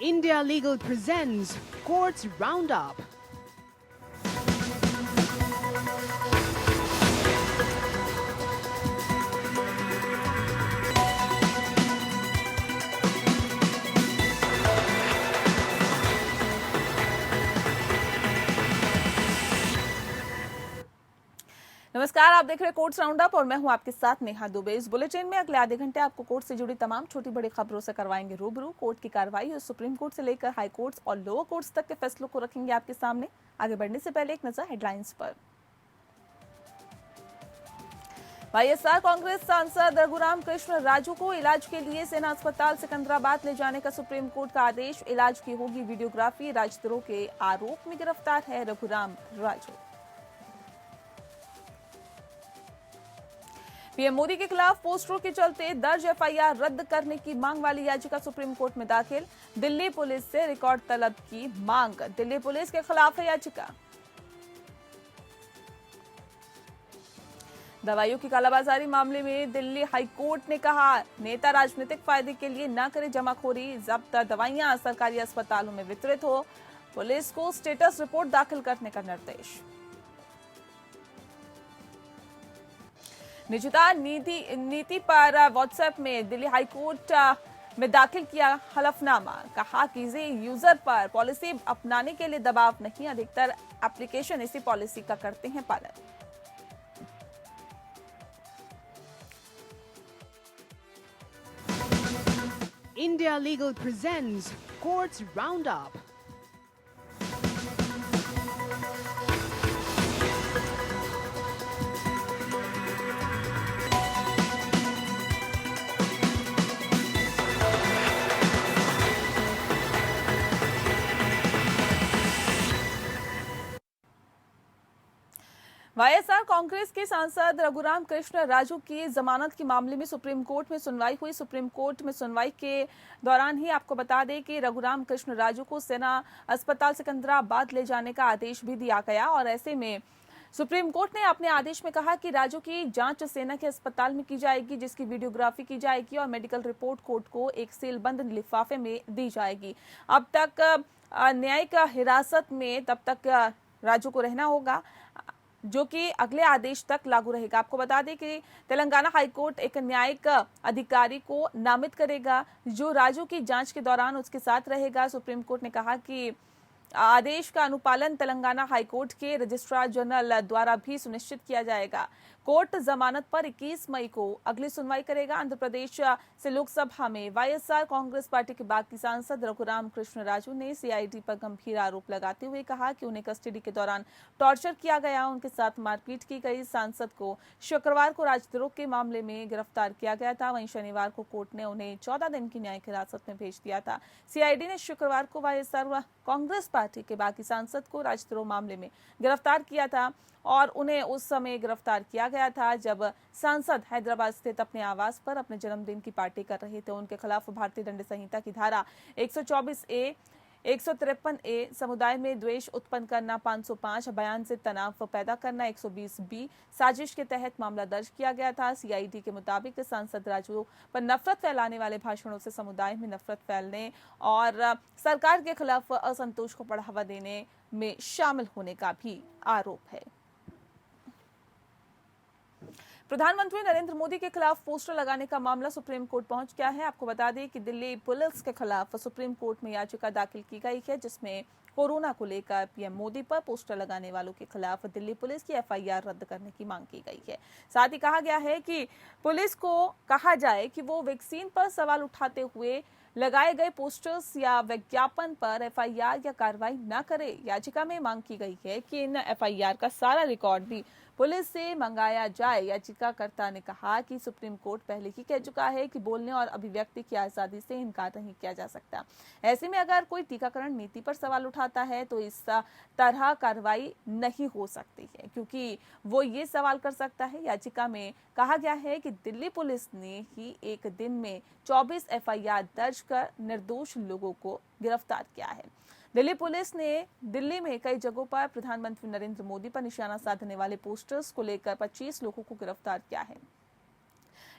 India Legal presents Courts Roundup. नमस्कार, आप देख रहे हैं कोर्ट्स राउंडअप और मैं हूं आपके साथ नेहा दुबे। इस बुलेटिन में अगले आधे घंटे आपको कोर्ट से जुड़ी तमाम छोटी बड़ी खबरों से करवाएंगे रूबरू। कोर्ट की कार्रवाई और सुप्रीम कोर्ट से लेकर हाई कोर्ट्स और लोअर कोर्ट्स तक के फैसलों को रखेंगे आपके सामने। आगे बढ़ने से पहले एक नजर हेडलाइंस पर। वाईएसआर कांग्रेस सांसद रघुराम कृष्ण राजू को इलाज के लिए सेना अस्पताल सिकंदराबाद ले जाने का सुप्रीम कोर्ट का आदेश। इलाज की होगी वीडियोग्राफी। राजद्रोह के आरोप में गिरफ्तार है रघुराम राजू। पीएम मोदी के खिलाफ पोस्टरों के चलते दर्ज एफआईआर रद्द करने की मांग वाली याचिका सुप्रीम कोर्ट में दाखिल। दिल्ली पुलिस से रिकॉर्ड तलब की मांग। दिल्ली पुलिस के खिलाफ है याचिका। दवाइयों की कालाबाजारी मामले में दिल्ली हाईकोर्ट ने कहा, नेता राजनीतिक फायदे के लिए न करे जमाखोरी। जब्त दवाइयां सरकारी अस्पतालों में वितरित हो। पुलिस को स्टेटस रिपोर्ट दाखिल करने का निर्देश। निजता नीति पर व्हाट्सएप में दिल्ली हाईकोर्ट में दाखिल किया हलफनामा। कहा कि यूजर पर पॉलिसी अपनाने के लिए दबाव नहीं, अधिकतर एप्लीकेशन इसी पॉलिसी का करते हैं पालन। India Legal presents Courts Roundup. YSR Congress के सांसद रघुराम कृष्ण राजू की जमानत के मामले में सुप्रीम कोर्ट में सुनवाई हुई। सुप्रीम कोर्ट में सुनवाई के दौरान ही आपको बता दें कि रघुराम कृष्ण राजू को सेना अस्पताल सिकंदराबाद ले जाने का आदेश भी दिया गया और ऐसे में सुप्रीम कोर्ट ने अपने आदेश में कहा कि राजू की जांच सेना के अस्पताल में की जाएगी, जिसकी वीडियोग्राफी की जाएगी और मेडिकल रिपोर्ट कोर्ट को एक सीलबंद लिफाफे में दी जाएगी। अब तक न्यायिक हिरासत में तब तक राजू को रहना होगा, जो कि अगले आदेश तक लागू रहेगा। आपको बता दें कि तेलंगाना हाईकोर्ट एक न्यायिक अधिकारी को नामित करेगा जो राजू की जांच के दौरान उसके साथ रहेगा। सुप्रीम कोर्ट ने कहा कि आदेश का अनुपालन तेलंगाना हाईकोर्ट के रजिस्ट्रार जनरल द्वारा भी सुनिश्चित किया जाएगा। कोर्ट जमानत पर 21 मई को अगली सुनवाई करेगा। आंध्र प्रदेश से लोकसभा में वाईएसआर कांग्रेस पार्टी के बागी सांसद रघुराम कृष्ण राजू ने सीआईडी पर गंभीर आरोप लगाते हुए कहा कि उन्हें कस्टडी के दौरान टॉर्चर किया गया, उनके साथ मारपीट की गई। सांसद को शुक्रवार को राजद्रोह के मामले में गिरफ्तार किया गया था। वहीं शनिवार को कोर्ट ने उन्हें 14 दिन की न्यायिक हिरासत में भेज दिया था। सीआईडी ने शुक्रवार को वाईएसआर कांग्रेस पार्टी के बागी सांसद को राजद्रोह मामले में गिरफ्तार किया था और उन्हें उस समय गिरफ्तार किया गया था जब सांसद हैदराबाद स्थित अपने आवास पर अपने जन्मदिन की पार्टी कर रहे थे। उनके खिलाफ भारतीय दंड संहिता की धारा 124A, 153A, समुदाय में द्वेष उत्पन्न करना 505, बयान से तनाव पैदा करना 120B, साजिश के तहत मामला दर्ज किया गया था। सीआईडी के मुताबिक सांसद राजू पर नफरत फैलाने वाले भाषणों से समुदाय में नफरत फैलने और सरकार के खिलाफ असंतोष को बढ़ावा देने में शामिल होने का भी आरोप है। प्रधानमंत्री नरेंद्र मोदी के खिलाफ पोस्टर लगाने का मामला सुप्रीम कोर्ट पहुंच गया है। आपको बता दें कि दिल्ली पुलिस के खिलाफ सुप्रीम कोर्ट में याचिका दाखिल की गई है, जिसमें कोरोना को लेकर पीएम मोदी पर पोस्टर लगाने वालों के खिलाफ दिल्ली पुलिस की एफआईआर रद्द करने की मांग की गई है। साथ ही कहा गया है कि पुलिस को कहा जाए कि वो वैक्सीन पर सवाल उठाते हुए लगाए गए पोस्टर्स या विज्ञापन पर एफआईआर या कार्रवाई न करे। याचिका में मांग की गई है कि इन एफआईआर का सारा रिकॉर्ड भी पुलिस से मंगाया जाए। याचिकाकर्ता ने कहा कि सुप्रीम कोर्ट पहले ही कह चुका है कि बोलने और अभिव्यक्ति की आजादी से इनकार नहीं किया जा सकता। ऐसे में अगर कोई टीकाकरण नीति पर सवाल उठाता है तो इस तरह कार्रवाई नहीं हो सकती है, क्योंकि वो ये सवाल कर सकता है। याचिका में कहा गया है कि दिल्ली पुलिस ने ही एक दिन में 24 एफआईआर दर्ज कर निर्दोष लोगों को गिरफ्तार किया है। दिल्ली पुलिस ने दिल्ली में कई जगहों पर प्रधानमंत्री नरेंद्र मोदी पर निशाना साधने वाले पोस्टर्स को लेकर 25 लोगों को गिरफ्तार किया है।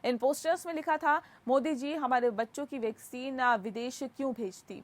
इन पोस्टर्स में लिखा था, मोदी जी हमारे बच्चों की वैक्सीन विदेश क्यों भेजती।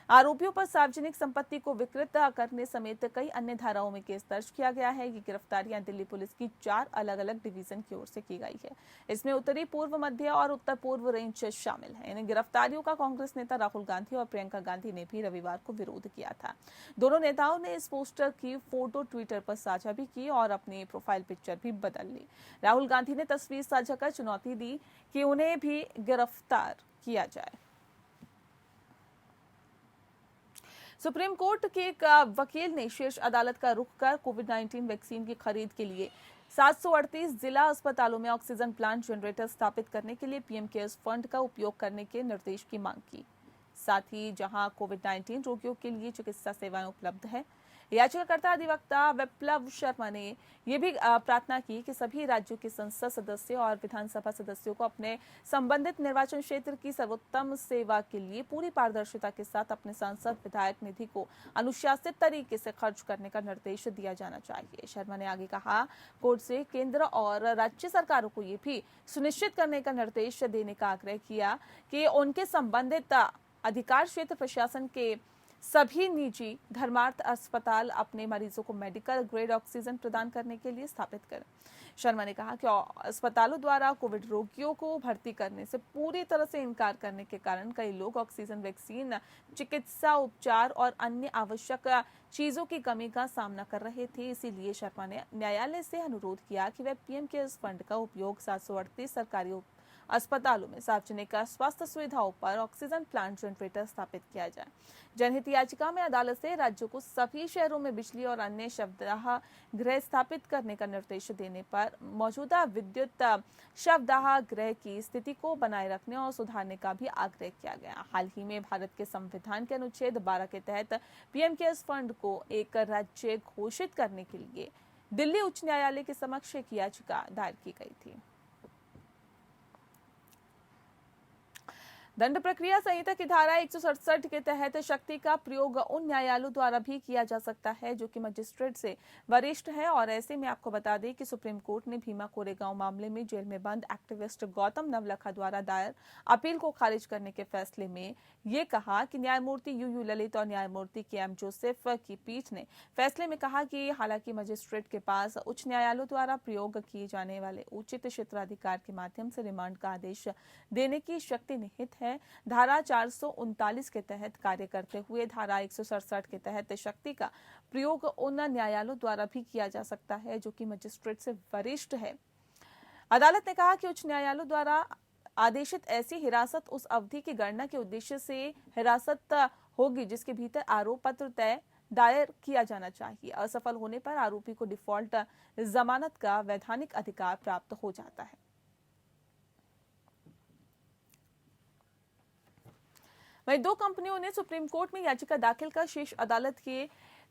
आरोपियों पर सार्वजनिक संपत्ति को विकृत करने समेत कई अन्य धाराओं में केस दर्ज किया गया है। ये गिरफ्तारियां दिल्ली पुलिस की 4 अलग-अलग डिवीजन की ओर से की गई है। इसमें उत्तरी, पूर्व, मध्य और उत्तर पूर्व रेंज शामिल है। इन गिरफ्तारियों का कांग्रेस नेता राहुल गांधी और प्रियंका गांधी ने भी रविवार को विरोध किया था। दोनों नेताओं ने इस पोस्टर की फोटो ट्विटर पर साझा भी की और अपनी प्रोफाइल पिक्चर भी बदल ली। राहुल गांधी ने तस्वीर साझा कर चुनौती दी कि उन्हें भी गिरफ्तार किया जाए। सुप्रीम कोर्ट के एक वकील ने शीर्ष अदालत का रुख कर कोविड-19 वैक्सीन की खरीद के लिए 738 जिला अस्पतालों में ऑक्सीजन प्लांट जनरेटर स्थापित करने के लिए पीएम केयर्स फंड का उपयोग करने के निर्देश की मांग की। साथ ही जहां कोविड-19 रोगियों के लिए चिकित्सा सेवाएं उपलब्ध है, याचिकाकर्ता अधिवक्ता विप्लव शर्मा ने यह भी प्रार्थना की कि सभी राज्यों के संसद सदस्य और विधानसभा सदस्यों को अपने संबंधित निर्वाचन क्षेत्र की सर्वोत्तम सेवा के लिए पूरी पारदर्शिता के साथ अपने सांसद विधायक निधि को अनुशासित तरीके से खर्च करने का निर्देश दिया जाना चाहिए। शर्मा ने आगे कहा, कोर्ट से केंद्र और राज्य सरकारों को ये भी सुनिश्चित करने का निर्देश देने का आग्रह किया कि उनके संबंधित अधिकार क्षेत्र प्रशासन के सभी निजी धर्मार्थ अस्पताल अपने मरीजों को मेडिकल ग्रेड ऑक्सीजन प्रदान करने के लिए स्थापित करें। शर्मा ने कहा कि अस्पतालों द्वारा कोविड रोगियों को भर्ती करने से पूरी तरह से इनकार करने के कारण कई लोग ऑक्सीजन, वैक्सीन, चिकित्सा उपचार और अन्य आवश्यक चीजों की कमी का सामना कर रहे थे। इसीलिए शर्मा ने न्यायालय से अनुरोध किया कि वह पीएम केयर्स फंड का उपयोग 738 सरकारी अस्पतालों में सार्वजनिक स्वास्थ्य सुविधाओं पर ऑक्सीजन प्लांट जनरेटर स्थापित किया जाए। जनहित याचिका में अदालत से राज्यों को सभी शहरों में बिजली और अन्य शवदाह गृह स्थापित करने का निर्देश देने पर मौजूदा विद्युत शवदाह गृह की स्थिति को बनाए रखने और सुधारने का भी आग्रह किया गया। हाल ही में भारत के संविधान के अनुच्छेद 12 के तहत पीएम केयर्स फंड को एक राज्य घोषित करने के लिए दिल्ली उच्च न्यायालय के समक्ष एक याचिका दायर की गई थी। दंड प्रक्रिया संहिता की धारा 167 के तहत शक्ति का प्रयोग उन न्यायालयों द्वारा भी किया जा सकता है जो कि मजिस्ट्रेट से वरिष्ठ है। और ऐसे में आपको बता दें कि सुप्रीम कोर्ट ने भीमा कोरेगांव मामले में जेल में बंद एक्टिविस्ट गौतम नवलखा द्वारा दायर अपील को खारिज करने के फैसले में ये कहा कि न्यायमूर्ति यूयू ललित और न्यायमूर्ति केएम जोसेफ की पीठ ने फैसले में कहा कि हालांकि मजिस्ट्रेट के पास उच्च न्यायालयों द्वारा प्रयोग किए जाने वाले उचित क्षेत्राधिकार के माध्यम से रिमांड का आदेश देने की शक्ति निहित है, धारा 439 के तहत कार्य करते हुए धारा 167 के तहत शक्ति का प्रयोग उन न्यायालयों द्वारा भी किया जा सकता है जो कि मजिस्ट्रेट से वरिष्ठ है। अदालत ने कहा कि उच्च न्यायालयों द्वारा आदेशित ऐसी हिरासत उस अवधि की गणना के उद्देश्य से हिरासत होगी जिसके भीतर आरोप पत्र तय दायर किया जाना चाहिए। असफल होने पर आरोपी को डिफॉल्ट जमानत का वैधानिक अधिकार प्राप्त हो जाता है। वहीं 2 कंपनियों ने सुप्रीम कोर्ट में याचिका दाखिल कर शीर्ष अदालत के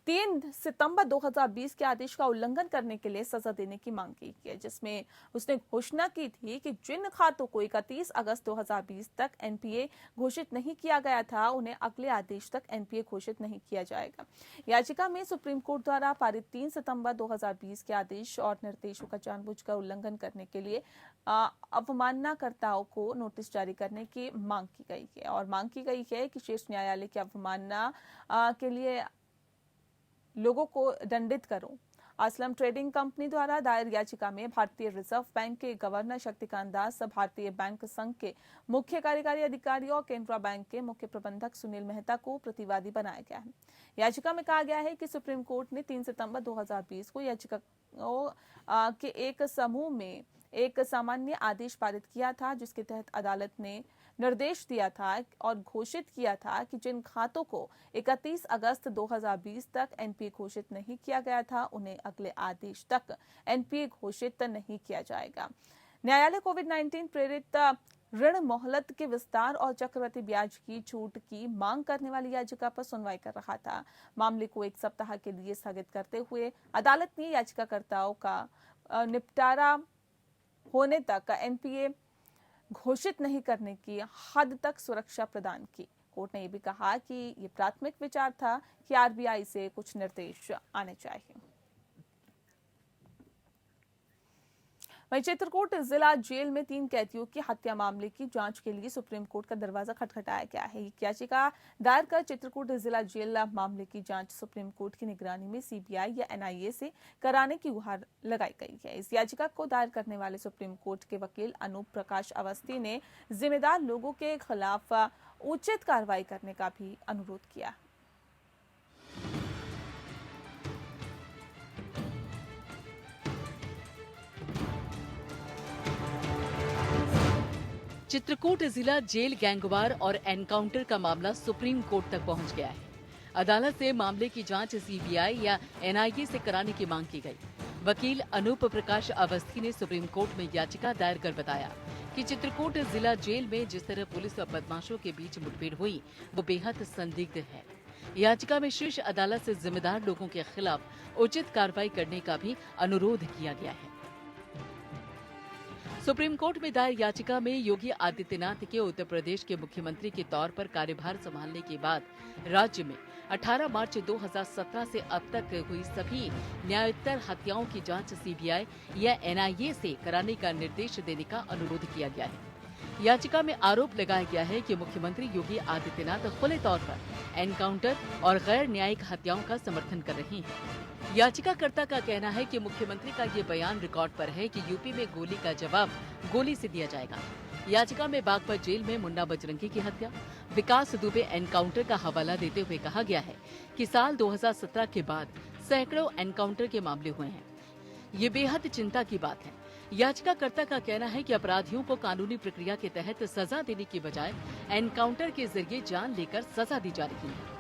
3 सितंबर 2020 के आदेश का उल्लंघन करने के लिए सजा देने की मांग की है, जिसमें उसने घोषणा की थी कि जिन खातों को 31 अगस्त 2020 तक एनपीए घोषित नहीं किया गया था उन्हें अगले आदेश तक एनपीए घोषित नहीं किया जाएगा। याचिका में सुप्रीम कोर्ट द्वारा पारित 3 सितंबर 2020 के आदेश और निर्देशों का जानबूझकर उल्लंघन करने के लिए अवमाननाकर्ताओं को नोटिस जारी करने की मांग की गई है और मांग की गई है कि शीर्ष न्यायालय की अवमानना के लिए लोगों को दंडित करो। असलम ट्रेडिंग कंपनी द्वारा दायर याचिका में भारतीय रिजर्व बैंक के गवर्नर शक्तिकांत दास, भारतीय बैंक संघ के मुख्य कार्यकारी अधिकारी और केनरा बैंक के मुख्य प्रबंधक सुनील मेहता को प्रतिवादी बनाया गया है। याचिका में कहा गया है कि सुप्रीम कोर्ट ने 3 सितंबर 2020 को याचिकाओं के एक समूह में एक सामान्य आदेश पारित किया था, जिसके तहत अदालत ने निर्देश दिया था और घोषित किया था कि जिन खातों को 31 अगस्त 2020 तक एनपीए घोषित नहीं किया गया था उन्हें अगले आदेश तक एनपीए घोषित नहीं किया जाएगा। न्यायालय कोविड-19 प्रेरित ऋण मोहलत के विस्तार और चक्रवृद्धि ब्याज की छूट की मांग करने वाली याचिका पर सुनवाई कर रहा था। मामले को 1 सप्ताह के लिए स्थगित करते हुए अदालत ने याचिकाकर्ताओं का निपटारा होने तक एनपीए घोषित नहीं करने की हद तक सुरक्षा प्रदान की। कोर्ट ने यह भी कहा कि ये प्राथमिक विचार था कि आरबीआई से कुछ निर्देश आने चाहिए। वहीं चित्रकूट जिला जेल में 3 कैदियों की हत्या मामले की जांच के लिए सुप्रीम कोर्ट का दरवाजा खटखटाया गया है। एक याचिका दायर कर चित्रकूट जिला जेल मामले की जांच सुप्रीम कोर्ट की निगरानी में सीबीआई या एनआईए से कराने की गुहार लगाई गई है। इस याचिका को दायर करने वाले सुप्रीम कोर्ट के वकील अनूप प्रकाश अवस्थी ने जिम्मेदार लोगों के खिलाफ उचित कार्रवाई करने का भी अनुरोध किया। चित्रकूट जिला जेल गैंगवार और एनकाउंटर का मामला सुप्रीम कोर्ट तक पहुंच गया है। अदालत से मामले की जांच सीबीआई या एनआईए से कराने की मांग की गई। वकील अनूप प्रकाश अवस्थी ने सुप्रीम कोर्ट में याचिका दायर कर बताया कि चित्रकूट जिला जेल में जिस तरह पुलिस और बदमाशों के बीच मुठभेड़ हुई वो बेहद संदिग्ध है। याचिका में शीर्ष अदालत से जिम्मेदार लोगों के खिलाफ उचित कार्रवाई करने का भी अनुरोध किया गया है। सुप्रीम कोर्ट में दायर याचिका में योगी आदित्यनाथ के उत्तर प्रदेश के मुख्यमंत्री के तौर पर कार्यभार संभालने के बाद राज्य में 18 मार्च 2017 से अब तक हुई सभी न्यायोत्तर हत्याओं की जांच सीबीआई या एनआईए से कराने का निर्देश देने का अनुरोध किया गया है। याचिका में आरोप लगाया गया है कि मुख्यमंत्री योगी आदित्यनाथ खुले तौर पर एनकाउंटर और गैर न्यायिक हत्याओं का समर्थन कर रहे हैं। याचिकाकर्ता का कहना है कि मुख्यमंत्री का ये बयान रिकॉर्ड पर है कि यूपी में गोली का जवाब गोली से दिया जाएगा। याचिका में बागपत जेल में मुन्ना बजरंगी की हत्या, विकास दुबे एनकाउंटर का हवाला देते हुए कहा गया है कि साल 2017 के बाद सैकड़ों एनकाउंटर के मामले हुए हैं। ये बेहद चिंता की बात है। याचिकाकर्ता का कहना है कि अपराधियों को कानूनी प्रक्रिया के तहत सजा देने की बजाय एनकाउंटर के जरिए जान लेकर सजा दी जा रही है।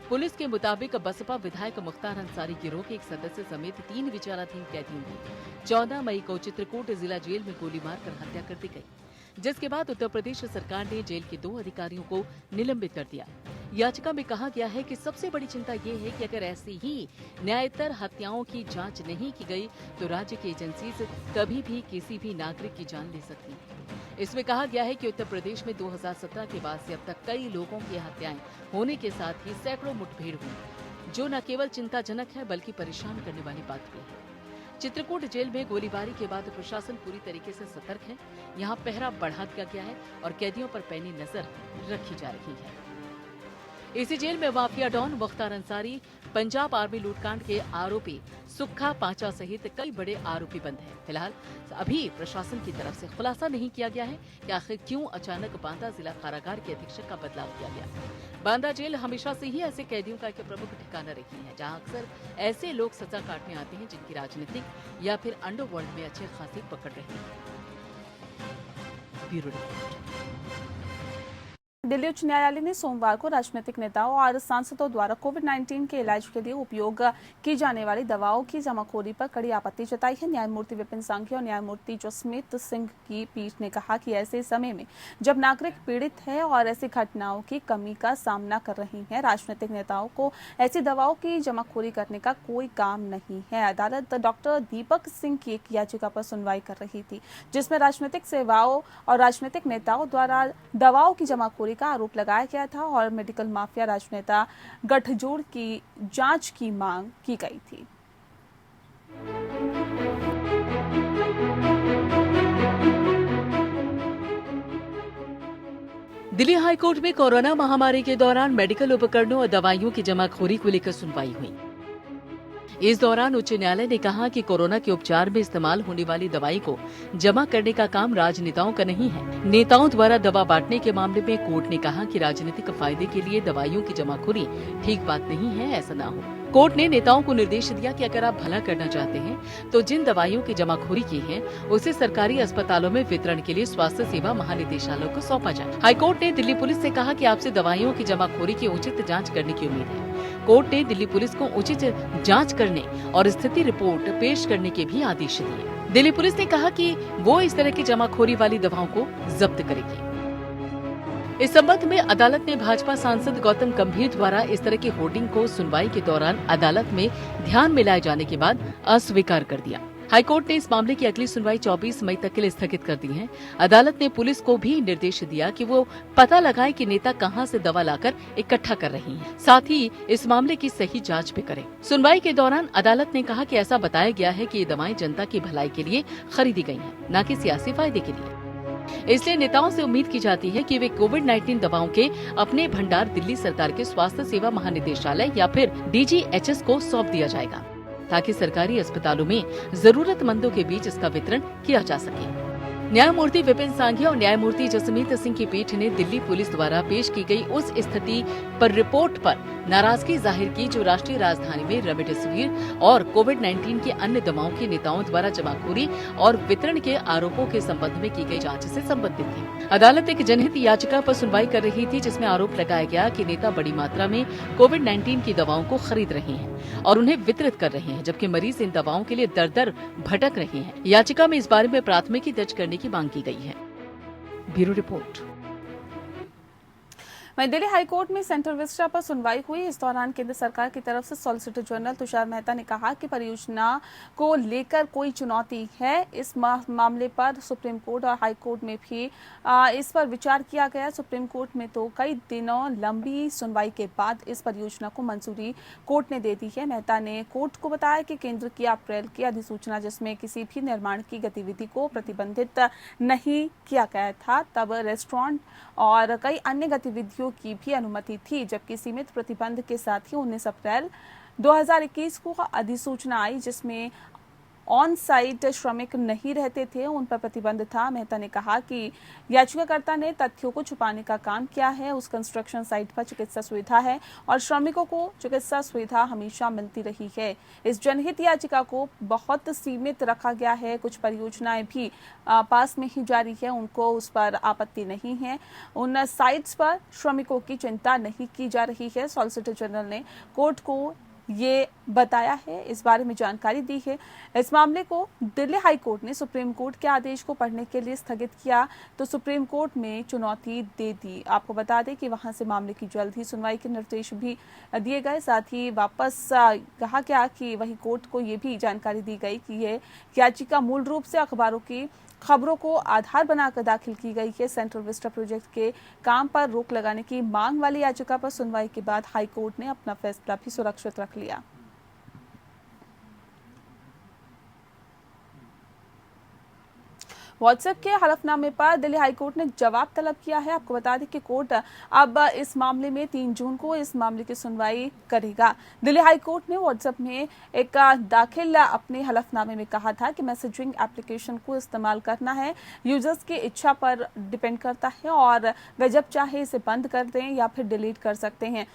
पुलिस के मुताबिक बसपा विधायक मुख्तार अंसारी गिरोह के एक सदस्य समेत 3 विचाराधीन कैदियों की 14 मई को चित्रकूट जिला जेल में गोली मारकर हत्या कर दी गई, जिसके बाद उत्तर प्रदेश सरकार ने जेल के 2 अधिकारियों को निलंबित कर दिया। याचिका में कहा गया है कि सबसे बड़ी चिंता ये है कि अगर ऐसी ही न्यायोत्तर हत्याओं की जांच नहीं की गई तो राज्य की एजेंसी कभी भी किसी भी नागरिक की जान ले सकती है। इसमें कहा गया है कि उत्तर प्रदेश में 2017 के बाद से अब तक कई लोगों की हत्याएं होने के साथ ही सैकड़ों मुठभेड़ हुई, जो न केवल चिंताजनक है बल्कि परेशान करने वाली बात भी है। चित्रकूट जेल में गोलीबारी के बाद प्रशासन पूरी तरीके से सतर्क है। यहाँ पहरा बढ़ा दिया गया है और कैदियों पर पैनी नजर रखी जा रही है। इसी जेल में mafia don Mukhtar Ansari, Punjab army लूटकांड के आरोपी सुक्खा पांचा सहित कई बड़े आरोपी बंद हैं। फिलहाल अभी प्रशासन की तरफ से खुलासा नहीं किया गया है कि आखिर क्यों अचानक बांदा जिला कारागार के अधीक्षक का बदलाव किया गया। बांदा जेल हमेशा से ही ऐसे कैदियों का एक प्रमुख ठिकाना रही है, जहां अक्सर ऐसे लोग सजा काटने आते हैं जिनकी राजनीतिक या फिर अंडरवर्ल्ड में अच्छे खासी पकड़ रही है। Bureau report. दिल्ली उच्च न्यायालय ने सोमवार को राजनीतिक नेताओं और सांसदों द्वारा कोविड-19 के इलाज के लिए उपयोग की जाने वाली दवाओं की जमाखोरी पर कड़ी आपत्ति जताई है। न्यायमूर्ति विपिन सांघी और न्यायमूर्ति जसमीत सिंह की पीठ ने कहा कि ऐसे समय में जब नागरिक पीड़ित है और ऐसी घटनाओं की कमी का सामना कर रही हैं, राजनीतिक नेताओं को ऐसी दवाओं की जमाखोरी करने का कोई काम नहीं है। अदालत डॉक्टर दीपक सिंह की एक याचिका पर सुनवाई कर रही थी, जिसमें राजनीतिक सेवाओं और राजनीतिक नेताओं द्वारा दवाओं की जमाखोरी का आरोप लगाया गया था और मेडिकल माफिया राजनेता गठजोड़ की जांच की मांग की गई थी। दिल्ली हाईकोर्ट में कोरोना महामारी के दौरान मेडिकल उपकरणों और दवाइयों की जमाखोरी को लेकर सुनवाई हुई। इस दौरान उच्च न्यायालय ने कहा कि कोरोना के उपचार में इस्तेमाल होने वाली दवाई को जमा करने का काम राजनेताओं का नहीं है। नेताओं द्वारा दवा बांटने के मामले में कोर्ट ने कहा कि राजनीतिक फायदे के लिए दवाइयों की जमाखोरी ठीक बात नहीं है, ऐसा न हो। कोर्ट ने नेताओं को निर्देश दिया कि अगर आप भला करना चाहते हैं तो जिन दवाइयों की जमाखोरी की है उसे सरकारी अस्पतालों में वितरण के लिए स्वास्थ्य सेवा महानिदेशालय को सौंपा जाए। हाईकोर्ट ने दिल्ली पुलिस से कहा कि आपसे दवाइयों की जमाखोरी की उचित जांच करने की उम्मीद है। कोर्ट ने दिल्ली पुलिस को उचित जांच करने और स्थिति रिपोर्ट पेश करने के भी आदेश दिए। दिल्ली पुलिस ने कहा कि वो इस तरह की जमाखोरी वाली दवाओं को जब्त करेगी। इस संबंध में अदालत ने भाजपा सांसद गौतम गंभीर द्वारा इस तरह की होर्डिंग को सुनवाई के दौरान अदालत में ध्यान में लाए जाने के बाद अस्वीकार कर दिया। हाईकोर्ट ने इस मामले की अगली सुनवाई 24 मई तक के लिए स्थगित कर दी है। अदालत ने पुलिस को भी निर्देश दिया कि वो पता लगाए कि नेता कहां से दवा लाकर इकट्ठा कर रही हैं। साथ ही इस मामले की सही जांच भी करें। सुनवाई के दौरान अदालत ने कहा कि ऐसा बताया गया है कि ये दवाएं जनता की भलाई के लिए खरीदी गई हैं, न कि सियासी फायदे के लिए। इसलिए नेताओं से उम्मीद की जाती है कि वे कोविड-19 दवाओं के अपने भंडार दिल्ली सरकार के स्वास्थ्य सेवा महानिदेशालय या फिर DGHS को सौंप दिया जाएगा, ताकि सरकारी अस्पतालों में जरूरतमंदों के बीच इसका वितरण किया जा सके। न्यायमूर्ति विपिन सांघिया और न्यायमूर्ति जसमीत सिंह की पीठ ने दिल्ली पुलिस द्वारा पेश की गई उस स्थिति पर रिपोर्ट पर नाराजगी जाहिर की जो राष्ट्रीय राजधानी में रेमडेसिविर और कोविड-19 की अन्य दवाओं के नेताओं द्वारा जमाखोरी और वितरण के आरोपों के संबंध में की गई जांच से संबंधित थी। अदालत एक जनहित याचिका पर सुनवाई कर रही थी, जिसमें आरोप लगाया गया कि नेता बड़ी मात्रा में कोविड-19 की दवाओं को खरीद रहे हैं और उन्हें वितरित कर रहे हैं, जबकि मरीज इन दवाओं के लिए दर दर भटक रहे हैं। याचिका में इस बारे में प्राथमिकी दर्ज करने की मांग की गई है। Bureau report. वहीं दिल्ली हाईकोर्ट में सेंट्रल विस्टा पर सुनवाई हुई। इस दौरान केंद्र सरकार की तरफ से सॉलिसिटर जनरल तुषार मेहता ने कहा कि परियोजना को लेकर कोई चुनौती है। इस मामले पर सुप्रीम कोर्ट और हाई कोर्ट में भी इस पर विचार किया गया। सुप्रीम कोर्ट में तो कई दिनों लंबी सुनवाई के बाद इस परियोजना को मंजूरी कोर्ट ने दे दी है। मेहता ने कोर्ट को बताया कि केंद्र की अप्रैल की अधिसूचना, जिसमें किसी भी निर्माण की गतिविधि को प्रतिबंधित नहीं किया गया था, तब रेस्टोरेंट और कई अन्य गतिविधियों की भी अनुमति थी, जबकि सीमित प्रतिबंध के साथ ही 19 अप्रैल 2021 को अधिसूचना आई, जिसमें ऑन साइट श्रमिक नहीं रहते थे, उन पर प्रतिबंध था। मेहता ने कहा कि याचिकाकर्ता ने तथ्यों को छुपाने का काम किया है। उस कंस्ट्रक्शन साइट पर चिकित्सा सुविधा है और श्रमिकों को चिकित्सा सुविधा हमेशा मिलती रही है। इस जनहित याचिका को बहुत सीमित रखा गया है। कुछ परियोजनाएं भी पास में ही जारी है, उनको उस पर आपत्ति नहीं है। उन साइट्स पर श्रमिकों की चिंता नहीं की जा रही है। सॉलिसिटर जनरल ने कोर्ट को ये बताया है, इस बारे में जानकारी दी है। इस मामले को दिल्ली हाई कोर्ट ने सुप्रीम कोर्ट के आदेश को पढ़ने के लिए स्थगित किया, तो सुप्रीम कोर्ट में चुनौती दे दी। आपको बता दें कि वहां से मामले की जल्द ही सुनवाई के निर्देश भी दिए गए। साथ ही वापस कहा गया कि वही कोर्ट को ये भी जानकारी दी गई कि ये याचिका मूल रूप से अखबारों की खबरों को आधार बनाकर दाखिल की गई है। सेंट्रल विस्टा प्रोजेक्ट के काम पर रोक लगाने की मांग वाली याचिका पर सुनवाई के बाद हाई कोर्ट ने अपना फैसला भी सुरक्षित रख लिया। व्हाट्सएप के हलफनामे पर दिल्ली हाईकोर्ट ने जवाब तलब किया है। आपको बता दें कि कोर्ट अब इस मामले में 3 जून को इस मामले की सुनवाई करेगा। दिल्ली हाईकोर्ट ने व्हाट्सएप में एक दाखिल अपने हलफनामे में कहा था कि मैसेजिंग एप्लीकेशन को इस्तेमाल करना है यूजर्स की इच्छा पर डिपेंड करता है और वे जब चाहे इसे बंद कर दें या फिर डिलीट कर सकते हैं।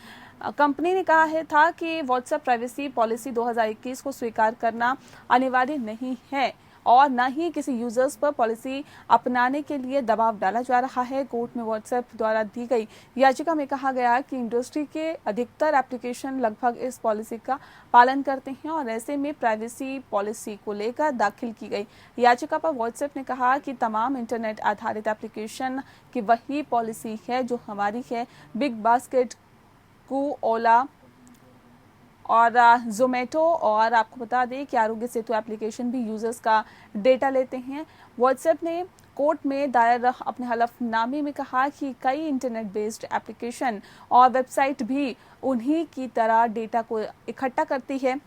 कंपनी ने कहा था कि व्हाट्सएप प्राइवेसी पॉलिसी 2021 को स्वीकार करना अनिवार्य नहीं है और न ही किसी यूजर्स पर पॉलिसी अपनाने के लिए दबाव डाला जा रहा है। कोर्ट में व्हाट्सएप द्वारा दी गई याचिका में कहा गया कि इंडस्ट्री के अधिकतर एप्लीकेशन लगभग इस पॉलिसी का पालन करते हैं और ऐसे में प्राइवेसी पॉलिसी को लेकर दाखिल की गई याचिका पर व्हाट्सएप ने कहा कि तमाम इंटरनेट आधारित एप्लीकेशन की वही पॉलिसी है जो हमारी है। बिग बास्केट, ओला और जोमेटो और आपको बता दें कि आरोग्य सेतु एप्लीकेशन भी यूजर्स का डेटा लेते हैं। व्हाट्सएप ने कोर्ट में दायर अपने हलफनामे में कहा कि कई इंटरनेट बेस्ड एप्लीकेशन और वेबसाइट भी उन्हीं की तरह डेटा को इकट्ठा करती है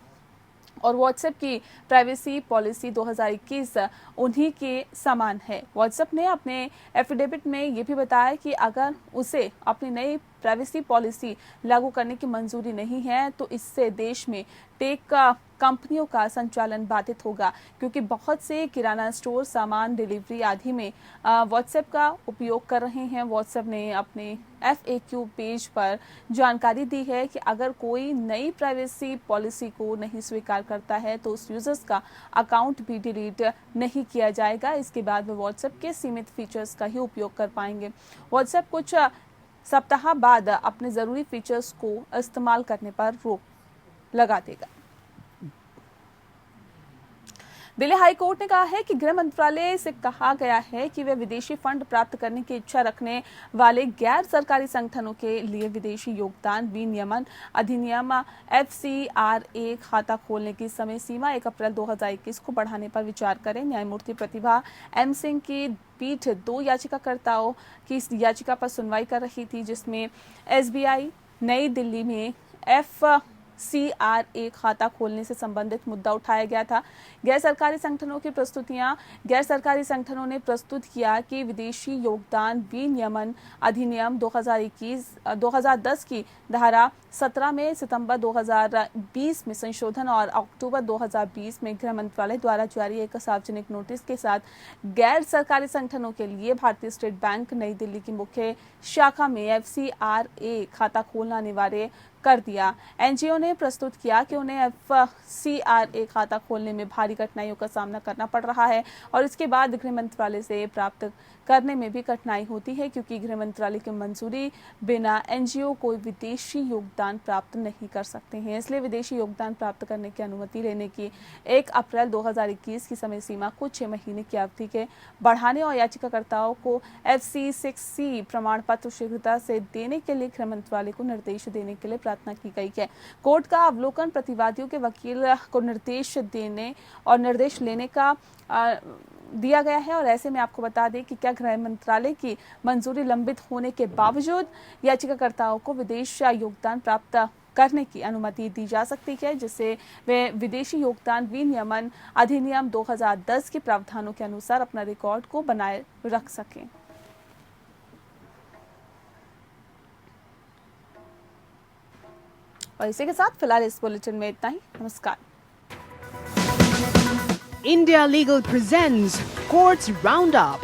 और व्हाट्सएप की प्राइवेसी पॉलिसी 2021 उन्हीं के समान है। व्हाट्सएप ने अपने एफिडेविट में ये भी बताया कि अगर उसे अपनी नई प्राइवेसी पॉलिसी लागू करने की मंजूरी नहीं है तो इससे देश में टेक कंपनियों का संचालन बाधित होगा, क्योंकि बहुत से किराना स्टोर सामान डिलीवरी आदि में व्हाट्सएप का उपयोग कर रहे हैं। व्हाट्सएप ने अपने FAQ पेज पर जानकारी दी है कि अगर कोई नई प्राइवेसी पॉलिसी को नहीं स्वीकार करता है तो उस यूजर्स का अकाउंट भी डिलीट नहीं किया जाएगा। इसके बाद वे व्हाट्सएप के सीमित फीचर्स का ही उपयोग कर पाएंगे। व्हाट्सएप कुछ सप्ताह बाद अपने जरूरी फीचर्स को इस्तेमाल करने पर रोक लगा देगा। दिल्ली हाई कोर्ट ने कहा है कि गृह मंत्रालय से कहा गया है कि वे विदेशी फंड प्राप्त करने की इच्छा रखने वाले गैर सरकारी संगठनों के लिए विदेशी योगदान विनियमन अधिनियम FCRA खाता खोलने की समय सीमा 1 अप्रैल 2021 को बढ़ाने पर विचार करें। न्यायमूर्ति प्रतिभा M सिंह की पीठ 2 याचिकाकर्ताओं की इस याचिका पर सुनवाई कर रही थी, जिसमें SBI नई दिल्ली में FCRA खाता खोलने से संबंधित मुद्दा उठाया गया था। गैर सरकारी संगठनों ने प्रस्तुत किया कि विदेशी योगदान विनियमन अधिनियम 2010 की धारा 17 में सितंबर 2020 में संशोधन और अक्टूबर 2020 में गृह मंत्रालय द्वारा जारी एक सार्वजनिक नोटिस के साथ गैर सरकारी संगठनों के लिए भारतीय स्टेट बैंक नई दिल्ली की मुख्य शाखा में FCRA खाता खोलना अनिवार्य कर दिया। NGO ने प्रस्तुत किया कि उन्हें FCRA खाता खोलने में भारी कठिनाइयों का सामना करना पड़ रहा है और इसके बाद गृह मंत्रालय से प्राप्त करने में भी कठिनाई होती है, क्योंकि गृह मंत्रालय की मंजूरी बिना NGO कोई विदेशी योगदान प्राप्त नहीं कर सकते हैं। इसलिए विदेशी योगदान प्राप्त करने की अनुमति लेने की 1 अप्रैल 2021 की समय सीमा को 6 महीने की अवधि के बढ़ाने और याचिकाकर्ताओं को FC6C प्रमाण पत्र शीघ्रता से देने के लिए गृह मंत्रालय को निर्देश देने के लिए प्रार्थना की गई है। कोर्ट का अवलोकन प्रतिवादियों के वकील को निर्देश लेने का दिया गया है और ऐसे में आपको बता दें कि क्या गृह मंत्रालय की मंजूरी लंबित होने के बावजूद याचिकाकर्ताओं को विदेश योगदान प्राप्त करने की अनुमति दी जा सकती है, जिससे वे विदेशी योगदान विनियमन अधिनियम 2010 के प्रावधानों के अनुसार अपना रिकॉर्ड को बनाए रख सकें। और इसी के साथ फिलहाल इस बुलेटिन में इतना ही। नमस्कार। India Legal presents Courts Roundup.